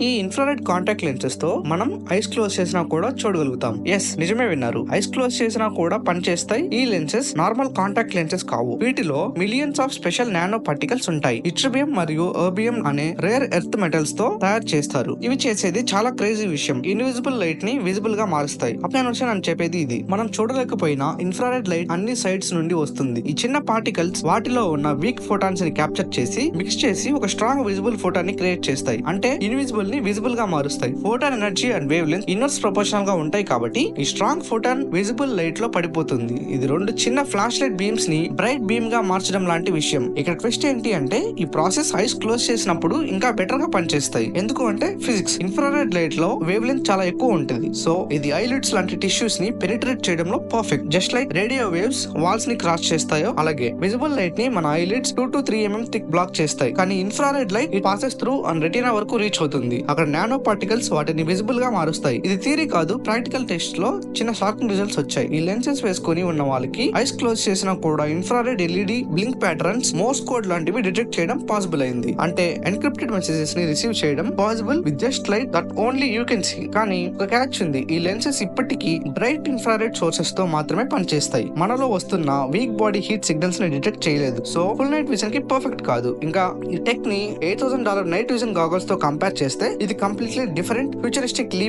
ఈ infrared contact lenses తో మనం ఐస్ క్లోజ్ చేసినా కూడా చూడగలుగుతాం. ఎస్, నిజమే విన్నారు. ఐస్ క్లోజ్ చేసినా కూడా పనిచేస్తాయి. ఈ లెన్సెస్ నార్మల్ కాంటాక్ట్ లెన్సెస్ కావు. వీటిలో millions of special nano particles ఉంటాయి. ఇట్రిబియం మరియు ఎర్బియం అనే రేర్ ఎర్త్ మెటల్స్ తో తయారు చేస్తారు. ఇవి చేసేది చాలా క్రేజీ విషయం. ఇన్విజిబుల్ లైట్ ని విజిబుల్ గా మారుస్తాయి. నేను చెప్పేది ఇది. మనం చూడలేకపోయినా ఇన్ఫ్రారెడ్ లైట్ అన్ని సైడ్స్ నుండి వస్తుంది. ఈ చిన్న పార్టికల్స్ వాటిలో ఉన్న వీక్ ఫోటాన్స్ ని క్యాప్చర్ చేసి మిక్స్ చేసి ఒక స్ట్రాంగ్ విజిబుల్ ఫోటాన్ ని క్రియేట్ చేస్తాయి. అంటే ఇన్విజిబుల్ ని విజిబుల్ గా మారుస్తాయి. Photon energy and wave length inverse proportional గా ఉంటాయి కాబట్టి ఈ స్ట్రాంగ్ ఫోటాన్ విజిబుల్ లైట్ లో పడిపోతుంది. ఇది రెండు చిన్న ఫ్లాష్ లైట్ బీమ్స్ ని బ్రైట్ బీమ్ గా మార్చడం లాంటి విషయం. ఇక్కడ ట్విస్ట్ ఏంటి అంటే ఈ ప్రాసెస్ ఐస్ క్లోజ్ చేసినప్పుడు ఇంకా బెటర్ గా పనిచేస్తాయి. ఎందుకు అంటే ఫిజిక్స్. ఇన్ఫ్రారెడ్ లైట్ లో వేవ్ లెంత్ చాలా ఎక్కువ ఉంటుంది. సో ఇది ఐలిడ్స్ లాంటి టిష్యూస్ ని పెనిట్రేట్ చేయడంలో perfect. Just like radio waves walls ని క్రాస్ చేస్తాయో అలాగే విజిబుల్ లైట్ ని మన eyelids 2 to 3 mm thick block చేస్తాయి. కానీ infrared light it passes through and retina వరకు రీచ్ అవుతుంది. అక్కడ నానో పార్టికల్స్ వాటిని విజిబుల్ గా మారుస్తాయి. ఇది థియరీ కాదు, ప్రాక్టికల్ టెస్ట్ లో చిన్న షాకింగ్ రిజల్ట్స్ వచ్చాయి. ఈ లెన్సెస్ వేసుకుని ఉన్న వాళ్ళకి ఐస్ క్లోజ్ చేసినా కూడా infrared LED blink patterns Morse code లాంటివి డిటెక్ట్ చేయడం పాసిబుల్ అయింది. అంటే ఎన్క్రిప్టెడ్ మెసేజెస్ ని రిసీవ్ చేయడం possible with just light that only you can see. కానీ ఒక క్యాచ్ ఉంది. ఈ లెన్సెస్ ఇప్పటికీ బ్రైట్ ఇన్ఫ్రారెడ్ సోర్సెస్ తో మాత్రమే పనిచేస్తాయి. మనలో వస్తున్న వీక్ బాడీ హీట్ సిగ్నల్స్ ని డిటెక్ట్ చేయలేదు. సో ఫుల్ నైట్ విజన్ కి పర్ఫెక్ట్ కాదు. ఇంకా ఈ టెక్ ని $8,000 నైట్ విజన్ గాగల్స్ తో కంపేర్ చేస్తే ఇది కంప్లీట్లీ డిఫరెంట్ ఫ్యూచరిస్టిక్ లీప్